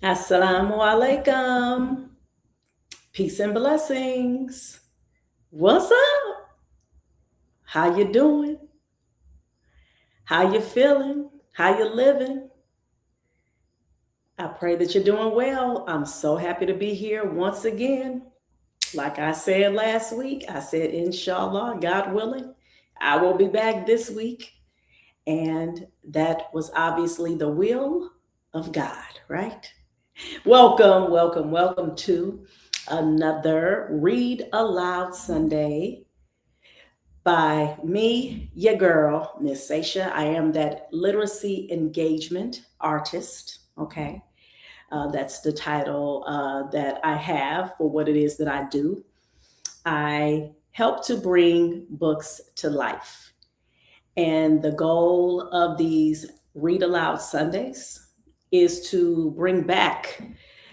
Assalamu alaikum. Peace and blessings. What's up? How you doing? How you feeling? How you living? I pray that you're doing well. I'm so happy to be here once again. Like I said last week, I said, inshallah, God willing, I will be back this week. And that was obviously the will of God, right? Welcome to another Read Aloud Sunday by me, your girl, Miss Sasha. I am that literacy engagement artist. Okay. That's the title that I have for what it is that I do. I help to bring books to life. And the goal of these Read Aloud Sundays is to bring back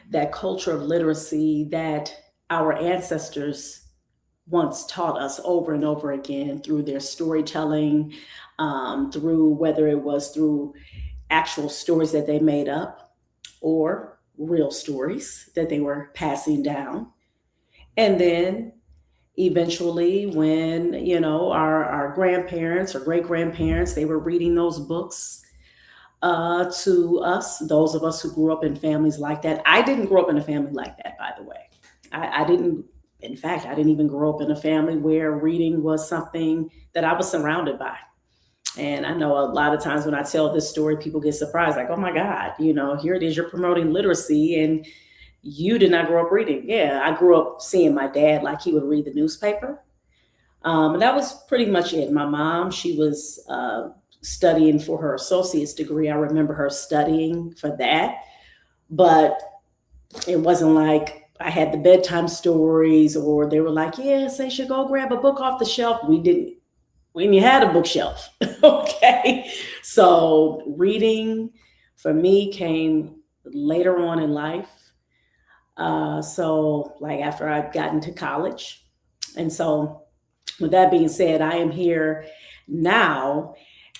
that culture of literacy that our ancestors once taught us over and over again through their storytelling, through whether it was through actual stories that they made up or real stories that they were passing down. And then eventually, when, our grandparents or great grandparents, they were reading those books to us, those of us who grew up in families like that. I didn't grow up in a family like that, by the way. I didn't, in fact, I didn't even grow up in a family where reading was something that I was surrounded by. And I know a lot of times when I tell this story, people get surprised, like, oh my God, here it is, you're promoting literacy and you did not grow up reading. Yeah, I grew up seeing my dad, like he would read the newspaper. And that was pretty much it. My mom, she was studying for her associate's degree. I remember her studying for that, but it wasn't like I had the bedtime stories or they were like, yeah, say, should go grab a book off the shelf. We didn't have a bookshelf. Okay. So reading for me came later on in life. So like after I got into college. And so with that being said, I am here now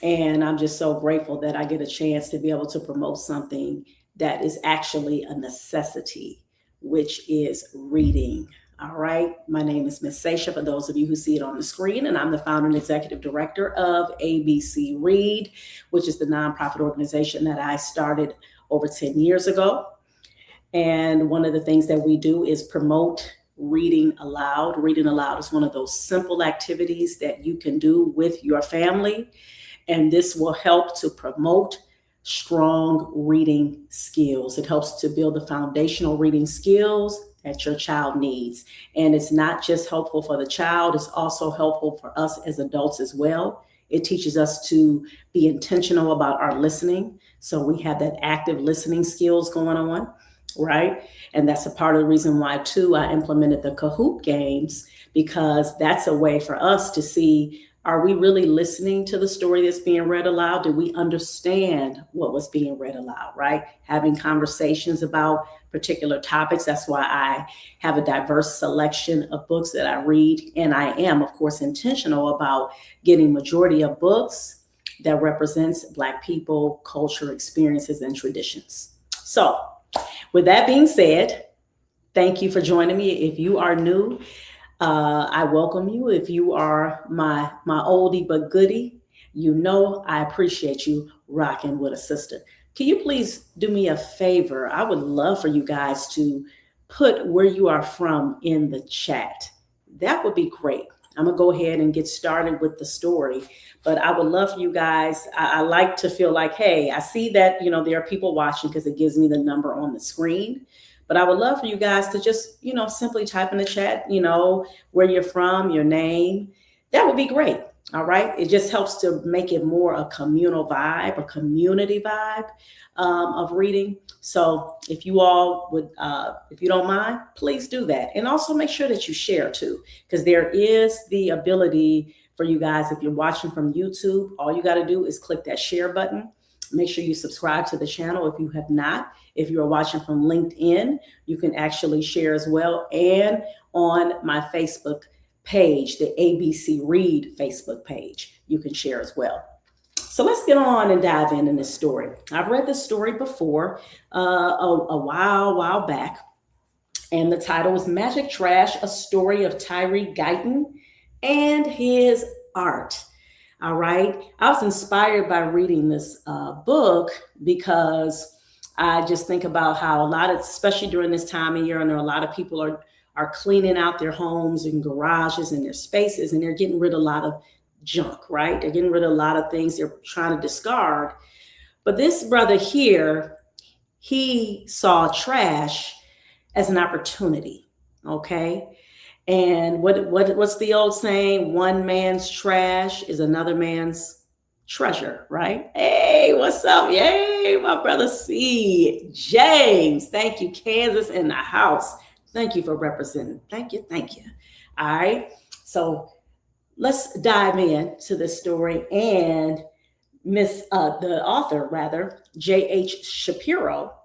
and I'm just so grateful that I get a chance to be able to promote something that is actually a necessity, which is reading. All right. My name is Miss Sasha, for those of you who see it on the screen, and I'm the founder and executive director of ABC Read, which is the nonprofit organization that I started over 10 years ago. And one of the things that we do is promote reading aloud. Reading aloud is one of those simple activities that you can do with your family. And this will help to promote strong reading skills. It helps to build the foundational reading skills that your child needs. And it's not just helpful for the child, it's also helpful for us as adults as well. It teaches us to be intentional about our listening. So we have that active listening skills going on, right? And that's a part of the reason why, too, I implemented the Kahoot games, because that's a way for us to see, are we really listening to the story that's being read aloud? Do we understand what was being read aloud, right? Having conversations about particular topics. That's why I have a diverse selection of books that I read. And I am, of course, intentional about getting majority of books that represents Black people, culture, experiences, and traditions. So with that being said, thank you for joining me. If you are new, I welcome you. If you are my oldie but goodie, I appreciate you rocking with a sister. Can you please do me a favor? I would love for you guys to put where you are from in the chat. That would be great. I'm going to go ahead and get started with the story. But I would love for you guys. I like to feel like, hey, I see that, there are people watching because it gives me the number on the screen. But I would love for you guys to just, simply type in the chat, where you're from, your name. That would be great. All right. It just helps to make it more a communal vibe, a community vibe of reading. So if you all would, if you don't mind, please do that. And also make sure that you share too, because there is the ability for you guys, if you're watching from YouTube, all you got to do is click that share button. Make sure you subscribe to the channel if you have not. If you are watching from LinkedIn, you can actually share as well. And on my Facebook page, the ABC Read Facebook page, you can share as well. So let's get on and dive in this story. I've read this story before a while back, and the title is Magic Trash, a story of Tyree Guyton and his art. All right. I was inspired by reading this book because I just think about how a lot of, especially during this time of year, and there are a lot of people are cleaning out their homes and garages and their spaces, and they're getting rid of a lot of junk, right? They're getting rid of a lot of things they're trying to discard. But this brother here, he saw trash as an opportunity. Okay. And what's the old saying? One man's trash is another man's treasure, right? Hey, what's up? Yay, my brother C. James. Thank you. Kansas in the house. Thank you for representing. Thank you. All right. So let's dive into this story. And the author, rather, J.H. Shapiro,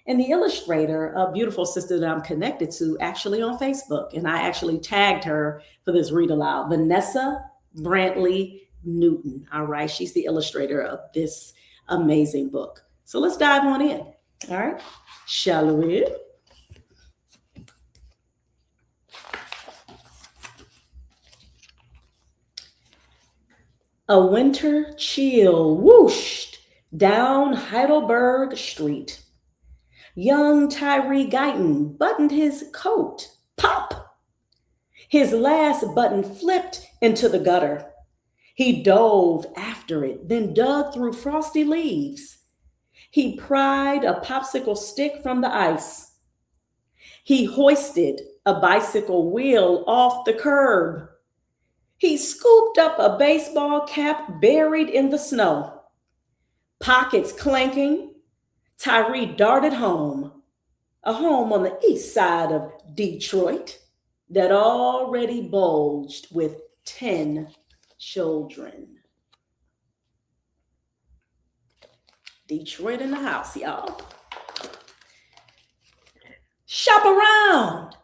and the illustrator, a beautiful sister that I'm connected to, actually on Facebook. And I actually tagged her for this read aloud, Vanessa Brantley-Newton. All right. She's the illustrator of this amazing book. So let's dive on in. All right. Shall we? A winter chill whooshed down Heidelberg Street. Young Tyree Guyton buttoned his coat. Pop! His last button flipped into the gutter. He dove after it, then dug through frosty leaves. He pried a popsicle stick from the ice. He hoisted a bicycle wheel off the curb. He scooped up a baseball cap buried in the snow. Pockets clanking, Tyree darted home, a home on the east side of Detroit that already bulged with 10 children. Detroit in the house, y'all. Shop around.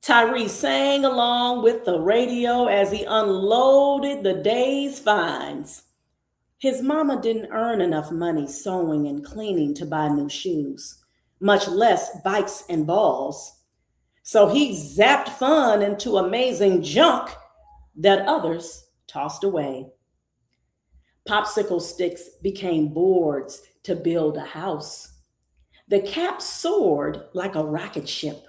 Tyree sang along with the radio as he unloaded the day's finds. His mama didn't earn enough money sewing and cleaning to buy new shoes, much less bikes and balls. So he zapped fun into amazing junk that others tossed away. Popsicle sticks became boards to build a house. The cap soared like a rocket ship.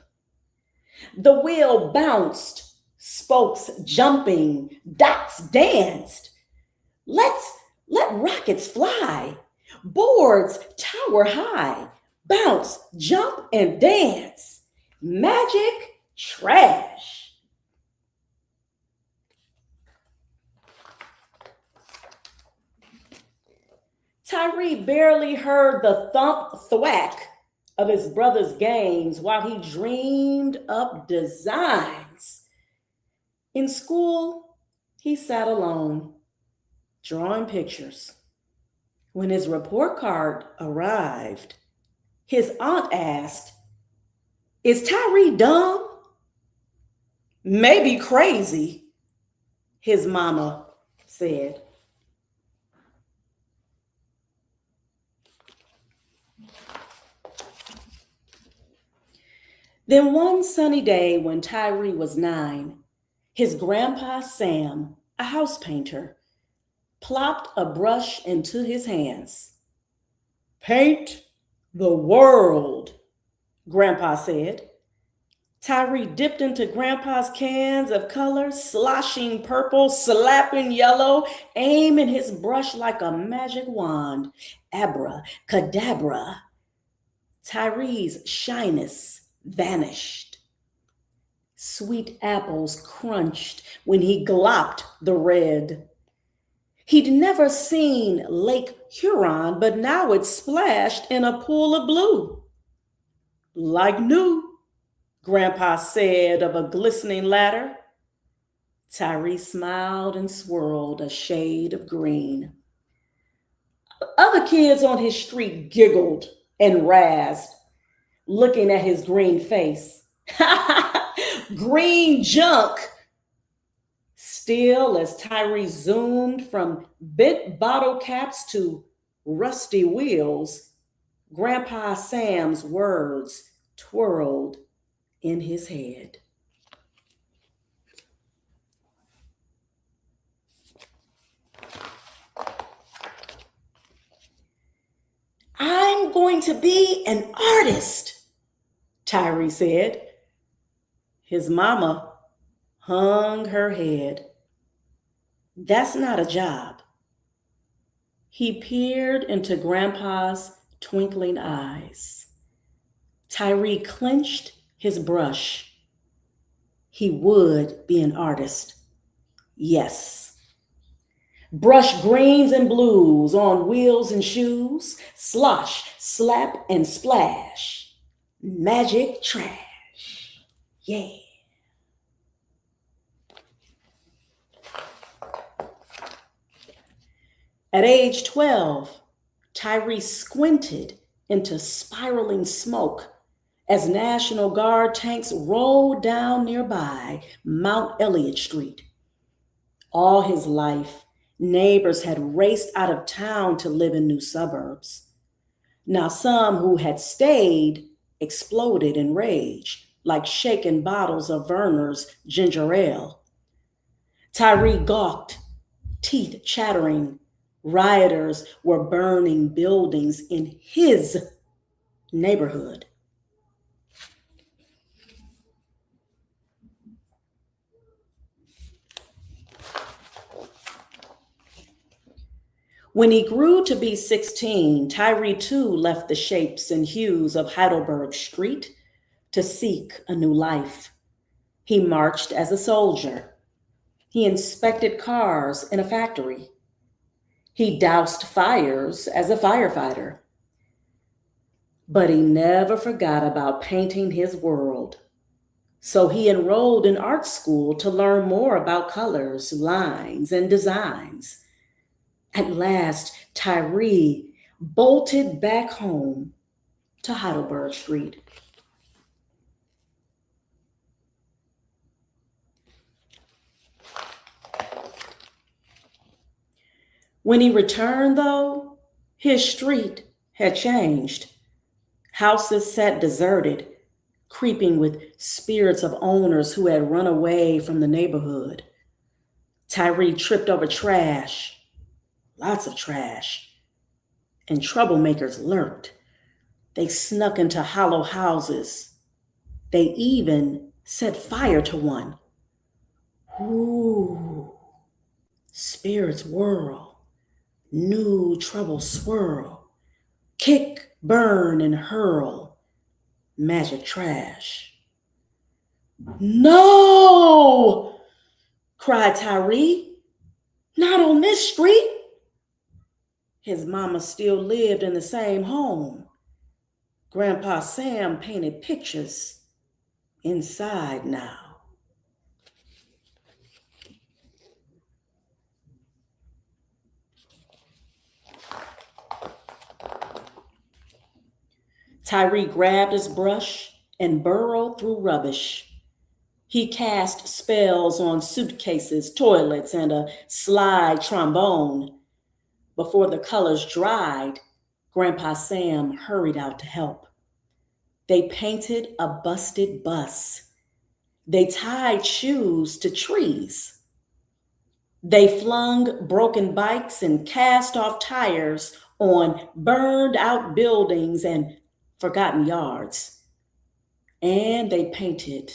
The wheel bounced, spokes jumping, dots danced. Let rockets fly, boards tower high, bounce, jump, and dance. Magic trash. Tyree barely heard the thump thwack of his brother's games while he dreamed up designs. In school, he sat alone, drawing pictures. When his report card arrived, his aunt asked, "Is Tyree dumb?" "Maybe crazy," his mama said. Then one sunny day when Tyree was 9, his grandpa Sam, a house painter, plopped a brush into his hands. "Paint the world," Grandpa said. Tyree dipped into Grandpa's cans of color, sloshing purple, slapping yellow, aiming his brush like a magic wand. Abracadabra. Tyree's shyness vanished. Sweet apples crunched when he glopped the red. He'd never seen Lake Huron, but now it splashed in a pool of blue. "Like new," Grandpa said of a glistening ladder. Tyree smiled and swirled a shade of green. Other kids on his street giggled and razzed, looking at his green face. Green junk. Still, as Tyree zoomed from bent bottle caps to rusty wheels, Grandpa Sam's words twirled in his head. I'm going to be an artist, Tyree said. His mama hung her head. That's not a job. He peered into Grandpa's twinkling eyes. Tyree clenched his brush. He would be an artist. Yes. Brush greens and blues on wheels and shoes, slosh, slap, and splash. Magic trash. Yeah. At age 12, Tyree squinted into spiraling smoke as National Guard tanks rolled down nearby Mount Elliott Street. All his life, neighbors had raced out of town to live in new suburbs. Now some who had stayed exploded in rage, like shaken bottles of Verner's ginger ale. Tyree gawked, teeth chattering. Rioters were burning buildings in his neighborhood. When he grew to be 16, Tyree too left the shapes and hues of Heidelberg Street to seek a new life. He marched as a soldier. He inspected cars in a factory. He doused fires as a firefighter. But he never forgot about painting his world. So he enrolled in art school to learn more about colors, lines, and designs. At last, Tyree bolted back home to Heidelberg Street. When he returned, though, his street had changed. Houses sat deserted, creeping with spirits of owners who had run away from the neighborhood. Tyree tripped over trash, lots of trash, and troublemakers lurked. They snuck into hollow houses. They even set fire to one. Ooh, spirits whirl. New trouble swirl, kick, burn, and hurl, magic trash. No, cried Tyree, not on this street. His mama still lived in the same home. Grandpa Sam painted pictures inside now. Tyree grabbed his brush and burrowed through rubbish. He cast spells on suitcases, toilets, and a slide trombone. Before the colors dried, Grandpa Sam hurried out to help. They painted a busted bus. They tied shoes to trees. They flung broken bikes and cast off tires on burned out buildings and forgotten yards. And they painted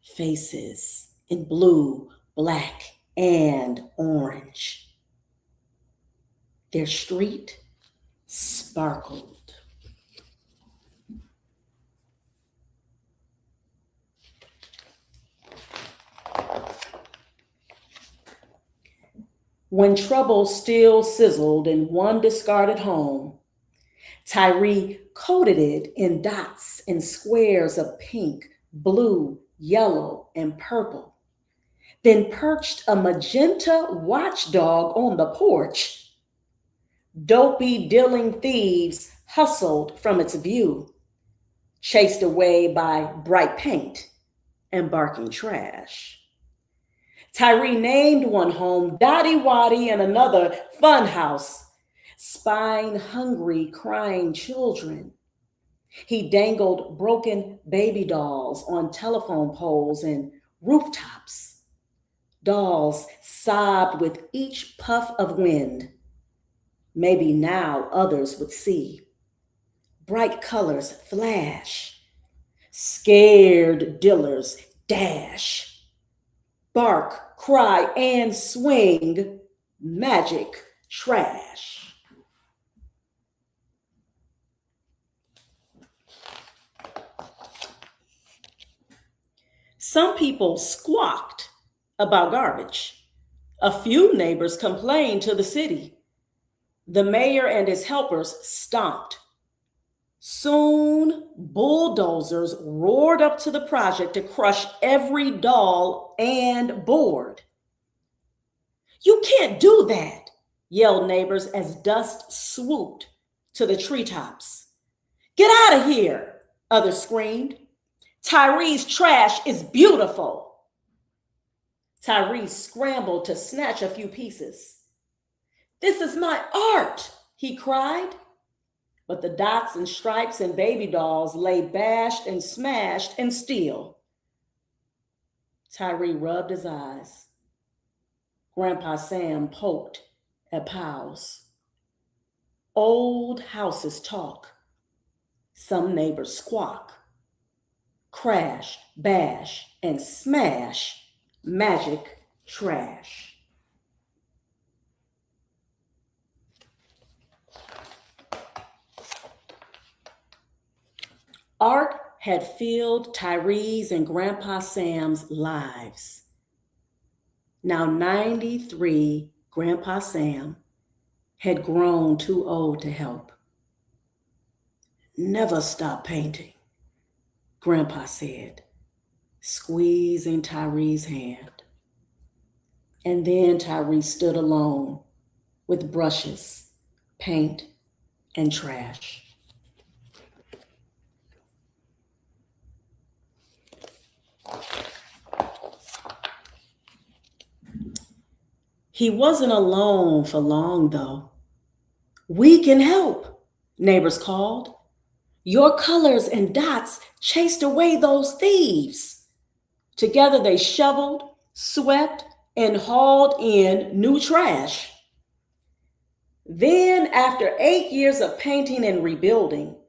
faces in blue, black, and orange. Their street sparkled. When trouble still sizzled in one discarded home, Tyree coated it in dots and squares of pink, blue, yellow, and purple, then perched a magenta watchdog on the porch. Dopey dealing thieves hustled from its view, chased away by bright paint and barking trash. Tyree named one home Dotty Waddy and another Fun House. Spine hungry, crying children. He dangled broken baby dolls on telephone poles and rooftops. Dolls sobbed with each puff of wind. Maybe now others would see. Bright colors flash. Scared dillers dash. Bark, cry, and swing. Magic trash. Some people squawked about garbage. A few neighbors complained to the city. The mayor and his helpers stomped. Soon, bulldozers roared up to the project to crush every doll and board. "You can't do that," yelled neighbors as dust swooped to the treetops. "Get out of here," others screamed. "Tyree's trash is beautiful." Tyree scrambled to snatch a few pieces. "This is my art," he cried. But the dots and stripes and baby dolls lay bashed and smashed and still. Tyree rubbed his eyes. Grandpa Sam poked at piles. Old houses talk. Some neighbors squawk. Crash, bash, and smash. Magic trash. Art had filled Tyree's and Grandpa Sam's lives. Now 93, Grandpa Sam had grown too old to help. "Never stop painting," Grandpa said, squeezing Tyree's hand. And then Tyree stood alone with brushes, paint, and trash. He wasn't alone for long, though. "We can help," neighbors called. "Your colors and dots chased away those thieves." Together they shoveled, swept, and hauled in new trash. Then, after 8 years of painting and rebuilding,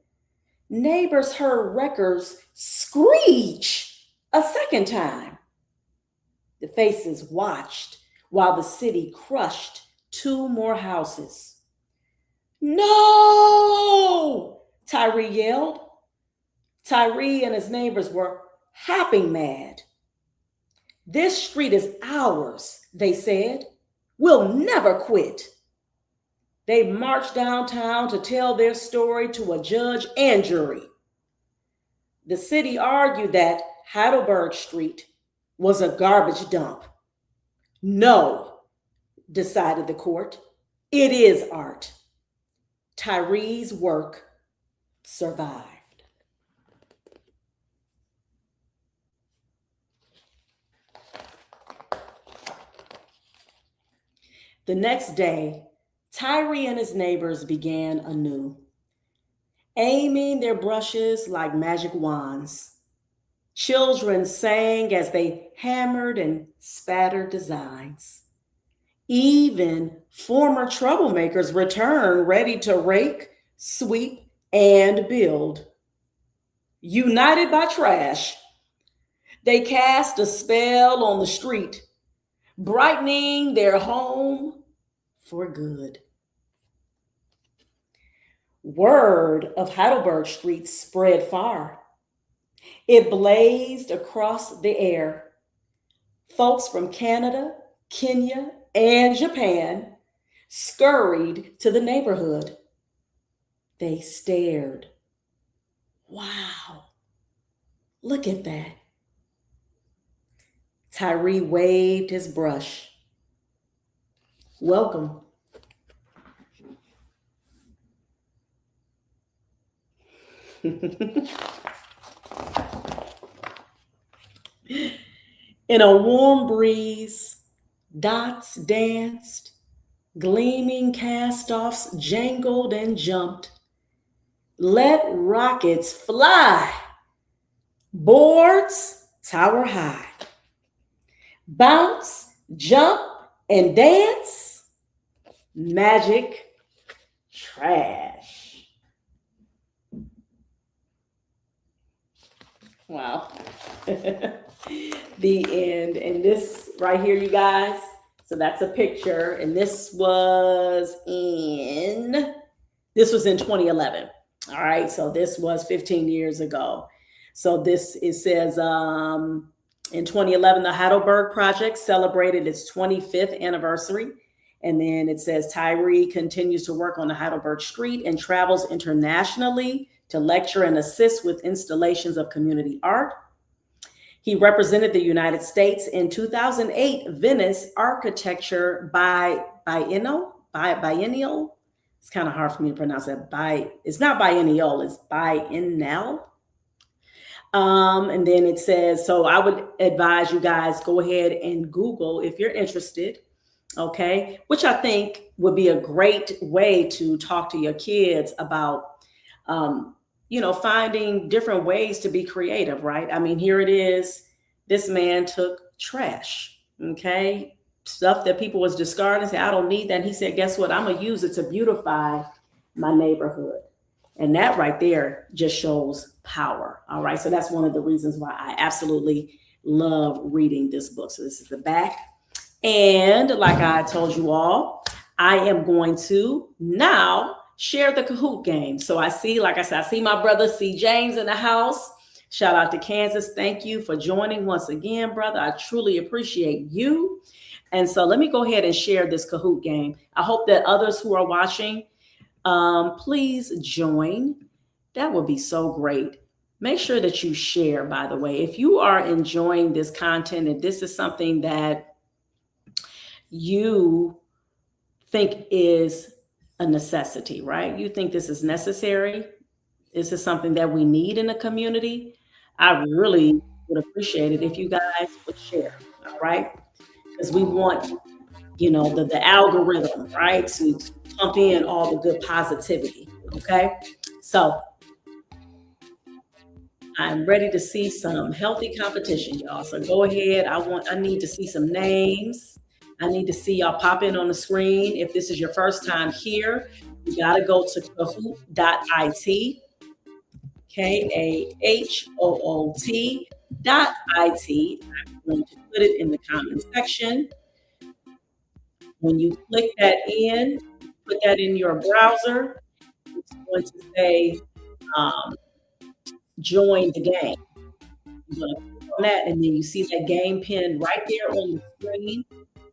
neighbors heard records screech a second time. The faces watched while the city crushed 2 more houses. "No!" Tyree yelled. Tyree and his neighbors were hopping mad. "This street is ours," they said. "We'll never quit." They marched downtown to tell their story to a judge and jury. The city argued that Heidelberg Street was a garbage dump. "No," decided the court, "it is art." Tyree's work survived. The next day, Tyree and his neighbors began anew, aiming their brushes like magic wands. Children sang as they hammered and spattered designs. Even former troublemakers returned, ready to rake, sweep, and build. United by trash, they cast a spell on the street, brightening their home for good. Word of Heidelberg Street spread far. It blazed across the air. Folks from Canada, Kenya, and Japan scurried to the neighborhood. They stared. "Wow, look at that." Tyree waved his brush. "Welcome." In a warm breeze, Dots danced, gleaming cast-offs jangled and jumped. Let rockets fly, boards tower high. Bounce, jump, and dance. Magic trash. Wow. The end. And this right here, you guys. So that's a picture. And this was in 2011. All right. So this was 15 years ago. So this, it says, in 2011, the Heidelberg Project celebrated its 25th anniversary. And then it says Tyree continues to work on the Heidelberg Street and travels internationally to lecture and assist with installations of community art. He represented the United States in 2008 Venice Architecture Biennial. It's kind of hard for me to pronounce that. It's not biennial, it's biennial. And then it says, so I would advise you guys go ahead and Google if you're interested, okay? Which I think would be a great way to talk to your kids about, finding different ways to be creative, right? I mean, here it is. This man took trash, okay? Stuff that people was discarding and said, I don't need that. And he said, guess what? I'm going to use it to beautify my neighborhood. And that right there just shows power. All right. So that's one of the reasons why I absolutely love reading this book. So this is the back. And like I told you all, I am going to now share the Kahoot game. So I see my brother C. James in the house. Shout out to Kansas. Thank you for joining once again, brother. I truly appreciate you. And so let me go ahead and share this Kahoot game. I hope that others who are watching, please join. That would be so great. Make sure that you share, by the way. If you are enjoying this content and this is something that you think is a necessity, right? You think this is necessary. This is something that we need in the community. I really would appreciate it if you guys would share, all right? Because we want, the algorithm, right, to pump in all the good positivity, okay? So I'm ready to see some healthy competition, y'all. So go ahead. I need to see some names. I need to see y'all pop in on the screen. If this is your first time here, you got to go to kahoot.it, KAHOOT.it. I'm going to put it in the comment section. When you click that in, put that in your browser, it's going to say join the game. You're going to click on that, and then you see that game pin right there on the screen.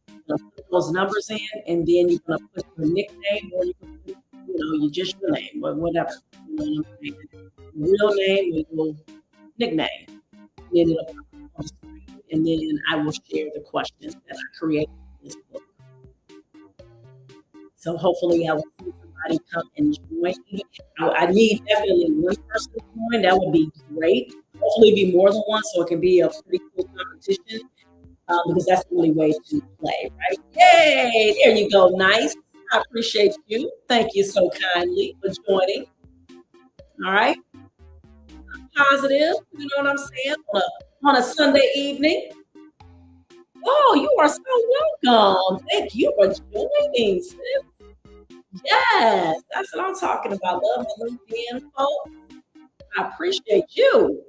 You're going to put those numbers in, and then you're going to put your nickname, or you can put, just your name, or whatever. Your real name or your nickname. And then it'll come on the screen, and then I will share the questions that I created in this book. So hopefully I will see somebody come and join me. I need definitely one person to join. That would be great. Hopefully be more than one so it can be a pretty cool competition because that's the only way to play, right? Yay! There you go. Nice. I appreciate you. Thank you so kindly for joining. All right. Positive. You know what I'm saying? On a Sunday evening. Oh, you are so welcome. Thank you for joining, sis. Yes, that's what I'm talking about. Love and LinkedIn, folks. I appreciate you.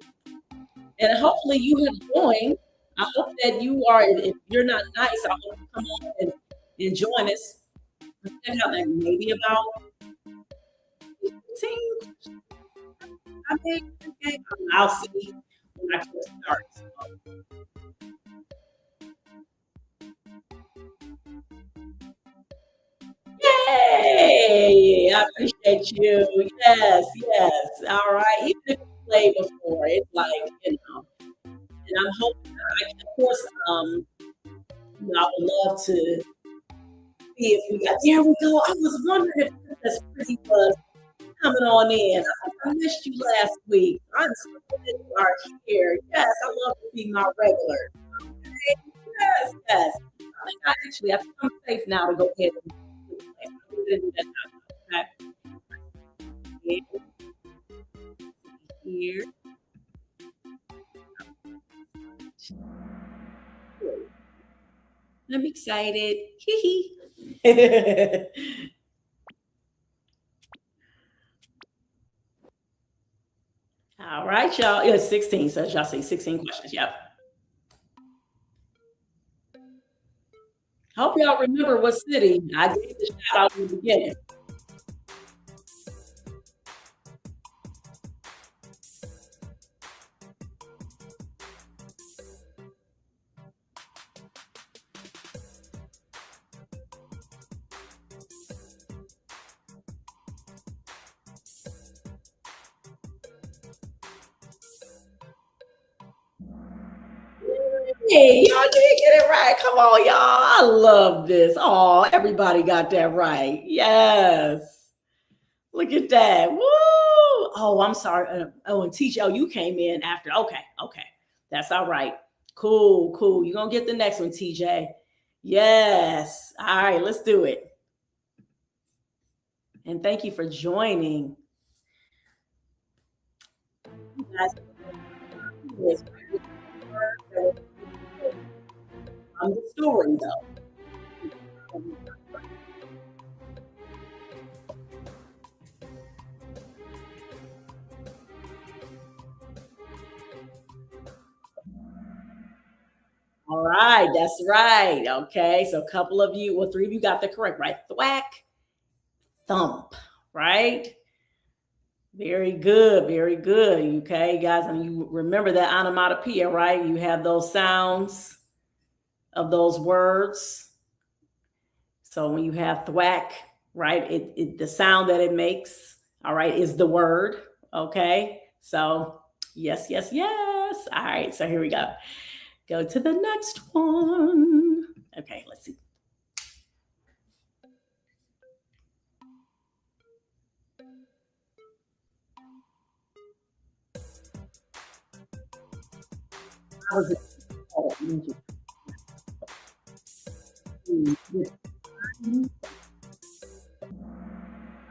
And hopefully you have joined. I hope that you are, if you're not nice, I hope you come on and join us. Check out like maybe about 15. I think, okay, I'll see when I can start. Yay! I appreciate you. Yes. All right. Even if you played before, it's like, and I'm hoping, of course, I would love to see if we got, there we go. I was wondering if Princess Pretty was coming on in. I missed you last week. I'm so glad you are here. Yes, I love to see my regular. Okay. Yes. I think I'm safe now to go ahead and do that. Okay. Here. I'm excited. Hee hee. All right, y'all. It's 16. So as y'all see, 16 questions. Yep. Hope y'all remember what city I gave the shout out in the beginning. Hey, y'all did get it right. Come on, y'all. I love this. Oh, everybody got that right. Yes. Look at that. Woo. Oh, I'm sorry. Oh, and teach. Oh, you came in after. Okay. Okay. That's all right. Cool. Cool. You're going to get the next one, TJ. Yes. All right. Let's do it. And thank you for joining. You guys, I'm the story, though. All right, that's right. Okay, so a couple of you, well, three of you got the correct, right? Thwack, thump, right? Very good, very good. Okay, guys, and you remember that onomatopoeia, right? You have those sounds of those words. So when you have thwack, right, the sound that it makes, all right, is the word. Okay, so yes, yes, yes. All right, so here we go. Go to the next one. Okay, let's see. How was it? Oh,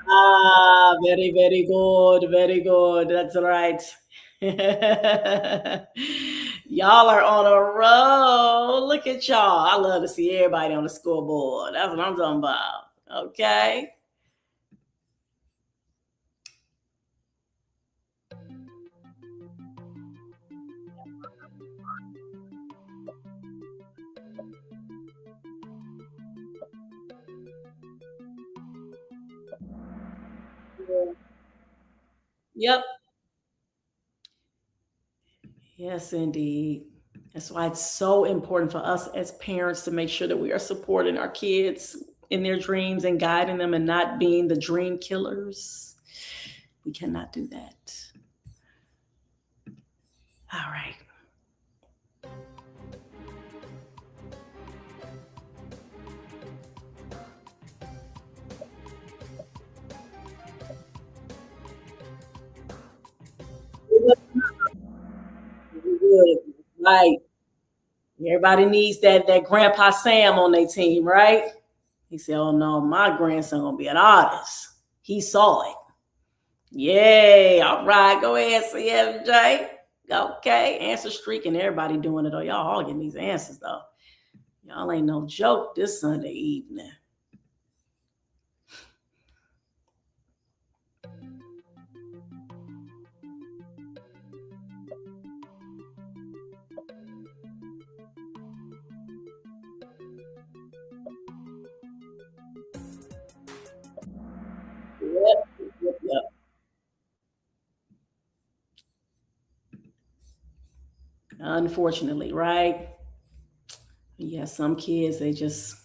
ah, very, very good. Very good. That's right. Y'all are on a roll. Look at y'all. I love to see everybody on the scoreboard. That's what I'm talking about. Okay. Yep. Yes, indeed. That's why it's so important for us as parents to make sure that we are supporting our kids in their dreams and guiding them and not being the dream killers. We cannot do that. All right. Good. Right. Everybody needs that Grandpa Sam on their team, right? He said, "Oh no, my grandson gonna be an artist. He saw it." Yay! All right, go ahead, CFJ. Okay, answer streak and everybody doing it. Oh, y'all all getting these answers though. Y'all ain't no joke this Sunday evening. Yep, yep, yep. Unfortunately, right? Yeah, some kids they just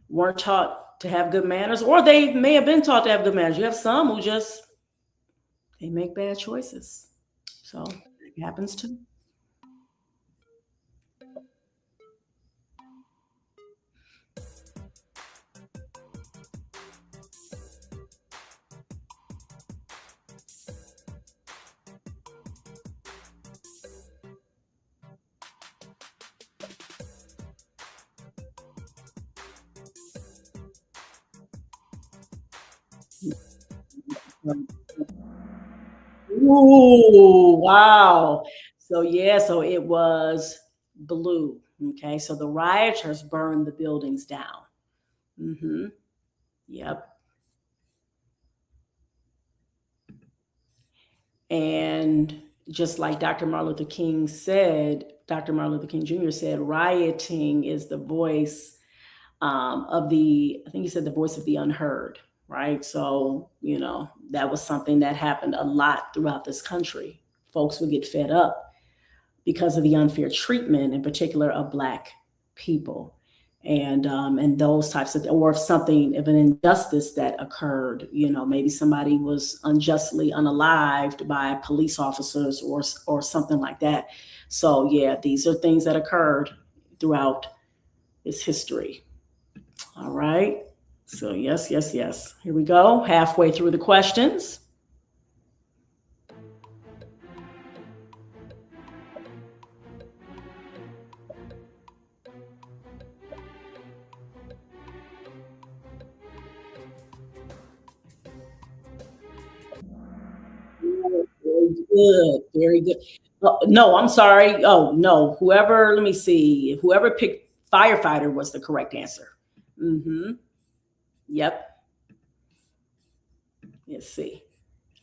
weren't taught to have good manners, or they may have been taught to have good manners. You have some who just they make bad choices. So it happens too. Ooh, wow. So yeah, so it was blue. Okay, so the rioters burned the buildings down. Mm-hmm. Yep. And just like Dr. Martin Luther King Jr. said, rioting is the voice of I think he said the voice of the unheard, right? So, that was something that happened a lot throughout this country. Folks would get fed up because of the unfair treatment, in particular of Black people, and those types of, or if something, if an injustice that occurred, maybe somebody was unjustly unalived by police officers or something like that. So yeah, these are things that occurred throughout its history. All right. So yes, yes, yes. Here we go. Halfway through the questions. Very good. Very good. No, I'm sorry. Oh, no. Let me see. Whoever picked firefighter was the correct answer. Mm-hmm. Yep. Let's see.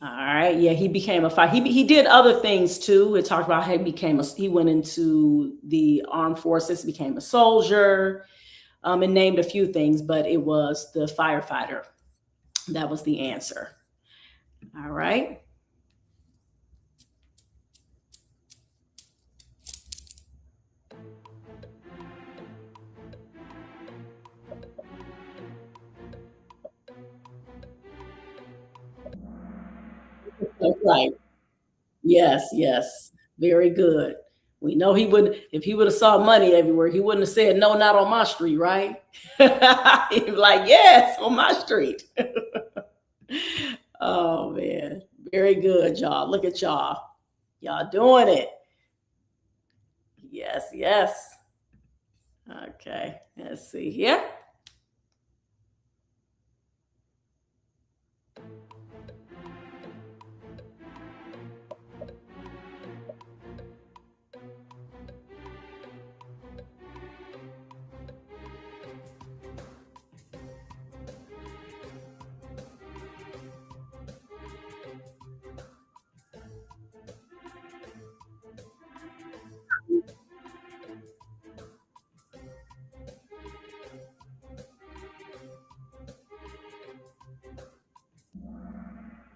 All right. Yeah, he became a fire. He did other things too. It talked about how he went into the armed forces, became a soldier, and named a few things, but it was the firefighter. That was the answer. All right. That's right. Yes, yes. Very good. We know he would, if he would have saw money everywhere, he wouldn't have said no, not on my street, right? He'd be like, yes, on my street. Oh man. Very good, y'all. Look at y'all. Y'all doing it. Yes, yes. Okay. Let's see here.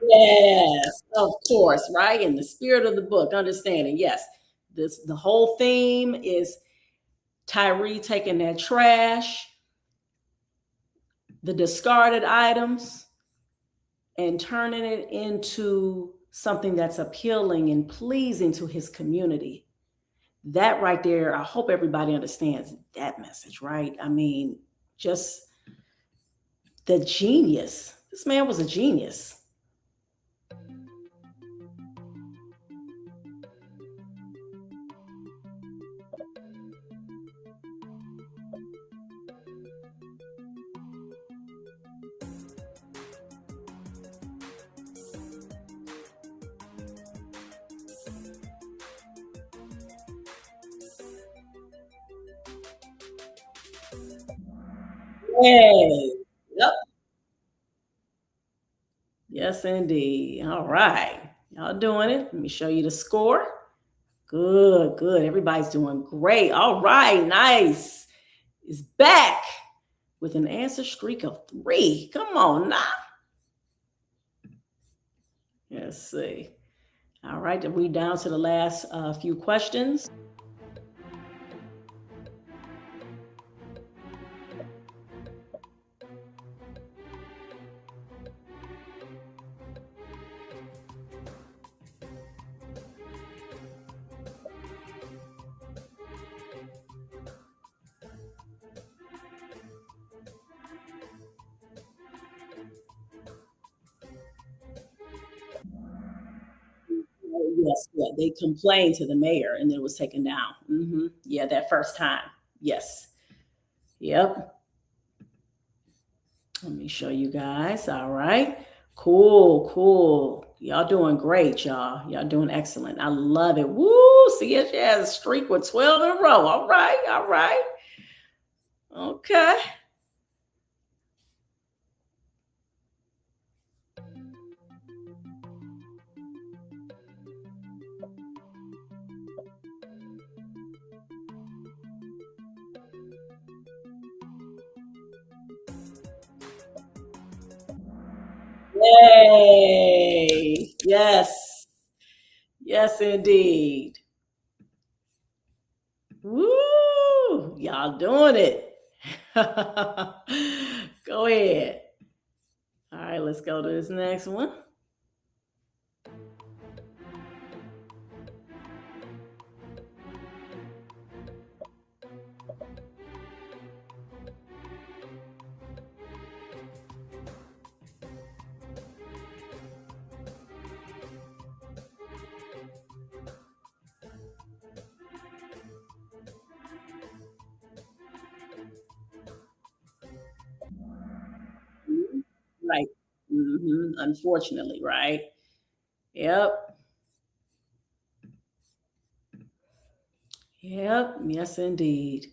Yes, of course, right? In the spirit of the book, understanding. Yes. The whole theme is Tyree taking that trash, the discarded items, and turning it into something that's appealing and pleasing to his community. That right there, I hope everybody understands that message, right? I mean, just the genius. This man was a genius. Yay. Yep. Yes, indeed. All right. Y'all doing it. Let me show you the score. Good, good. Everybody's doing great. All right, nice. Is back with an answer streak of 3. Come on now. Let's see. All right, then we down to the last few questions. Yes, yeah, they complained to the mayor and then it was taken down. Yeah, that first time. Yes. Yep. Let me show you guys. All right. Cool, cool. Y'all doing great, y'all. Y'all doing excellent. I love it. Woo! See, she has a streak with 12 in a row. All right, all right. Okay. Yay! Yes. Yes, indeed. Woo! Y'all doing it. Go ahead. All right, let's go to this next one. Mhm. Right. Unfortunately, right? Yep. Yep. Yes, indeed.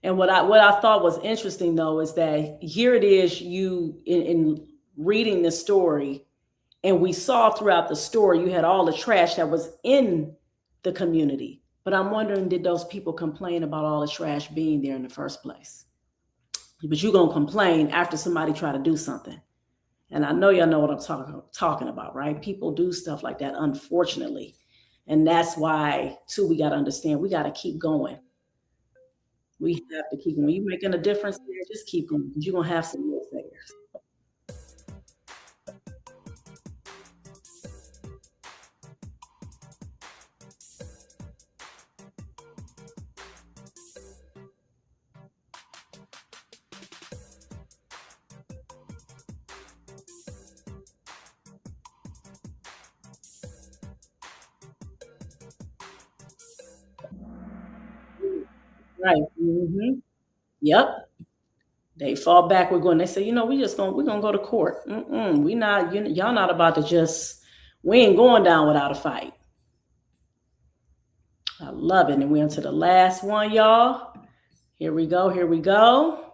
And what I thought was interesting though is that here it is you in reading the story, and we saw throughout the story you had all the trash that was in the community. But I'm wondering, did those people complain about all the trash being there in the first place? But you're gonna complain after somebody try to do something. And I know y'all know what I'm talking about, right? People do stuff like that, unfortunately. And that's why, too, we got to understand we got to keep going. We have to keep going. You making a difference there, just keep going because you're gonna have some naysayers. Right. Yep. They fall back. We're going. They say, we're gonna go to court. We not. Y'all not about to just. We ain't going down without a fight. I love it. And we're into the last one, y'all. Here we go. Here we go.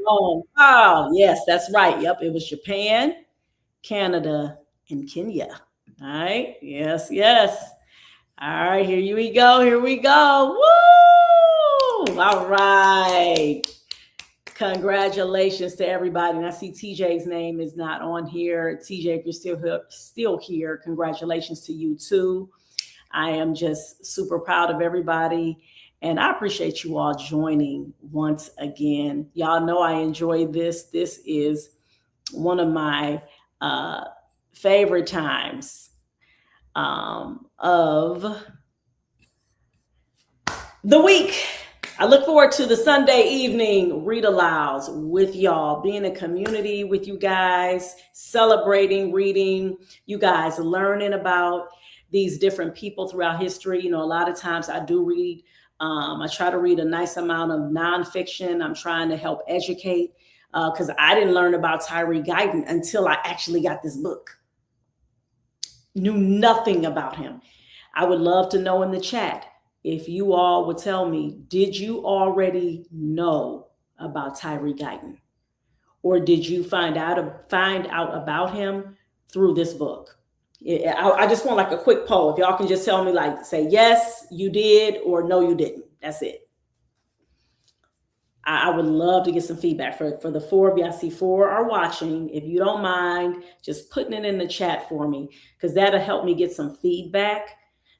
Oh, yes, that's right. Yep, it was Japan, Canada, and Kenya. All right. Yes, yes. All right, here we go. Here we go. Woo! All right. Congratulations to everybody. And I see TJ's name is not on here. TJ, if you're still here, congratulations to you too. I am just super proud of everybody. And I appreciate you all joining once again. Y'all know I enjoy this. This is one of my favorite times of the week. I look forward to the Sunday evening read alouds with y'all, being a community with you guys, celebrating, reading, you guys learning about these different people throughout history. A lot of times I do read, I try to read a nice amount of nonfiction. I'm trying to help educate because I didn't learn about Tyree Guyton until I actually got this book. Knew nothing about him. I would love to know in the chat if you all would tell me, did you already know about Tyree Guyton? Or did you find out about him through this book? I just want like a quick poll. If y'all can just tell me, like, say yes, you did, or no, you didn't. That's it. I would love to get some feedback for the four of you. I see four are watching. If you don't mind, just putting it in the chat for me, because that'll help me get some feedback,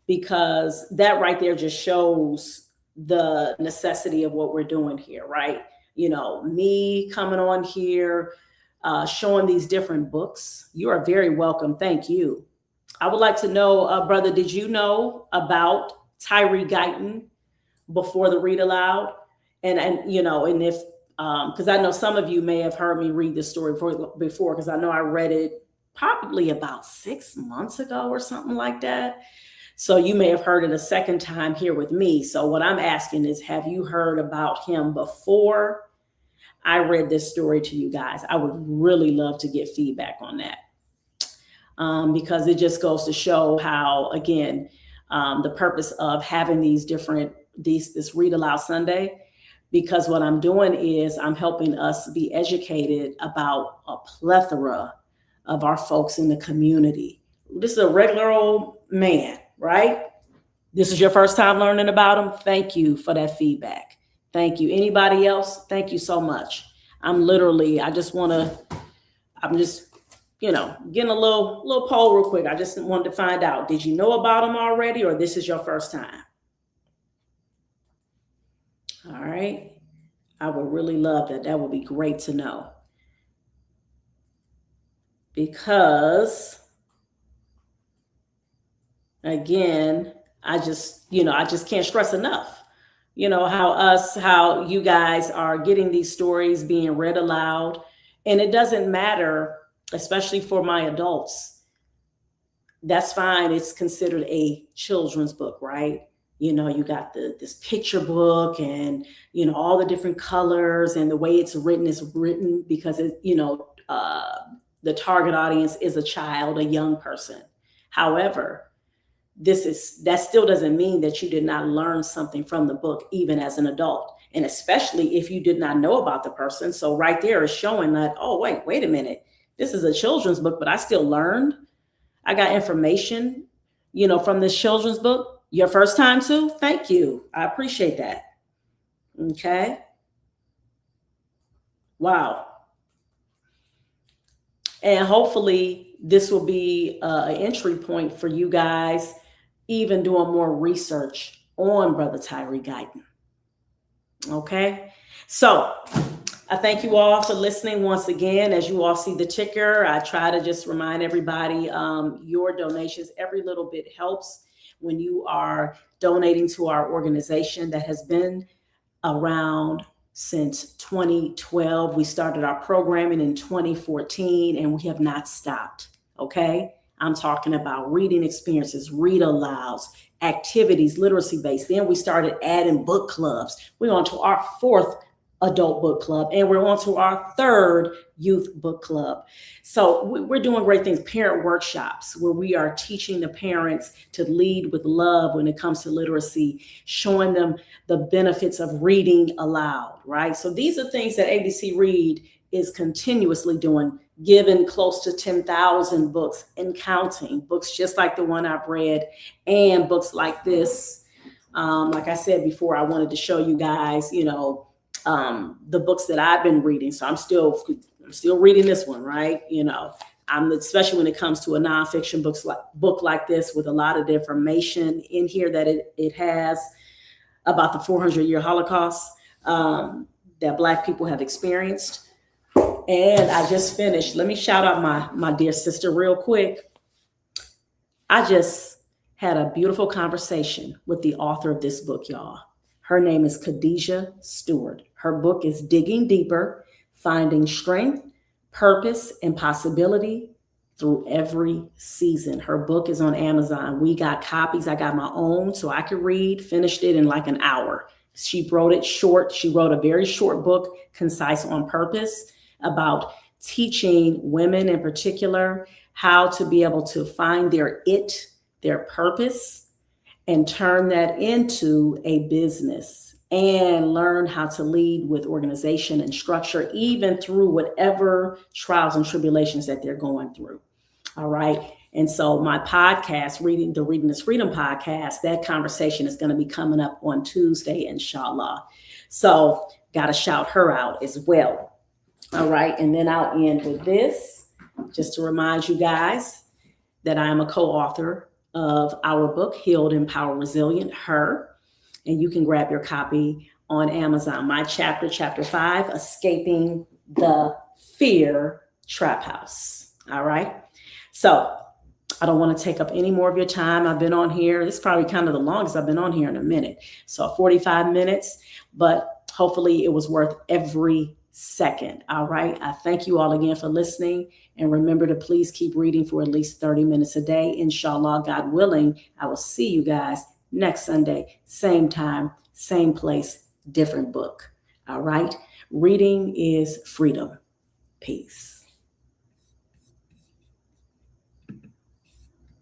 because that right there just shows the necessity of what we're doing here, right? me coming on here, showing these different books. You are very welcome. Thank you. I would like to know, brother, did you know about Tyree Guyton before the read aloud? And if because I know some of you may have heard me read this story before, because I know I read it probably about 6 months ago or something like that. So you may have heard it a second time here with me. So what I'm asking is, have you heard about him before I read this story to you guys? I would really love to get feedback on that, because it just goes to show how, again, the purpose of having this Read Aloud Sunday, because what I'm doing is I'm helping us be educated about a plethora of our folks in the community. This is a regular old man, right? This is your first time learning about him. Thank you for that feedback. Thank you. Anybody else? Thank you so much. I'm just getting a little poll real quick. I just wanted to find out, did you know about him already, or this is your first time? All right. I would really love that. That would be great to know. Because, again, I just can't stress enough, how you guys are getting these stories being read aloud. And it doesn't matter, especially for my adults. That's fine. It's considered a children's book, right? You got this picture book and, all the different colors, and the way it's written is written because the target audience is a child, a young person. However, that still doesn't mean that you did not learn something from the book, even as an adult, and especially if you did not know about the person. So right there is showing that, oh, wait a minute. This is a children's book, but I still learned. I got information, from this children's book. Your first time too? Thank you. I appreciate that. Okay. Wow. And hopefully this will be an entry point for you guys, even doing more research on Brother Tyree Guyton. Okay. So I thank you all for listening once again. As you all see the ticker, I try to just remind everybody, your donations, every little bit helps when you are donating to our organization that has been around since 2012. We started our programming in 2014, and we have not stopped. Okay. I'm talking about reading experiences, read alouds, activities, literacy based. Then we started adding book clubs. We're on to our 4th adult book club, and we're on to our 3rd youth book club. So we're doing great things. Parent workshops, where we are teaching the parents to lead with love when it comes to literacy, showing them the benefits of reading aloud, right? So these are things that ABC Read is continuously doing, given close to 10,000 books and counting, books just like the one I've read, and books like this. Like I said before, I wanted to show you guys, the books that I've been reading. So I'm still reading this one, right? Especially when it comes to a nonfiction book like this, with a lot of information in here that it has about the 400-year Holocaust that Black people have experienced. And I just finished. Let me shout out my dear sister real quick. I just had a beautiful conversation with the author of this book, y'all. Her name is Khadijah Stewart. Her book is Digging Deeper, Finding Strength, Purpose, and Possibility Through Every Season. Her book is on Amazon. We got copies. I got my own so I could read, finished it in like an hour. She wrote it short. She wrote a very short book, concise, on purpose, about teaching women in particular how to be able to find their purpose, and turn that into a business, and learn how to lead with organization and structure, even through whatever trials and tribulations that they're going through. All right. And so my podcast, the Reading is Freedom podcast, that conversation is going to be coming up on Tuesday, inshallah. So got to shout her out as well. All right. And then I'll end with this, just to remind you guys that I am a co-author of our book, Healed, Empowered, Resilient, Her. And you can grab your copy on Amazon. My chapter 5, Escaping the Fear Trap House. All right. So I don't want to take up any more of your time. I've been on here. This is probably kind of the longest I've been on here in a minute. So 45 minutes, but hopefully it was worth every second. All right. I thank you all again for listening. And remember to please keep reading for at least 30 minutes a day. Inshallah, God willing, I will see you guys next Sunday, same time, same place, different book. All right. Reading is freedom. Peace.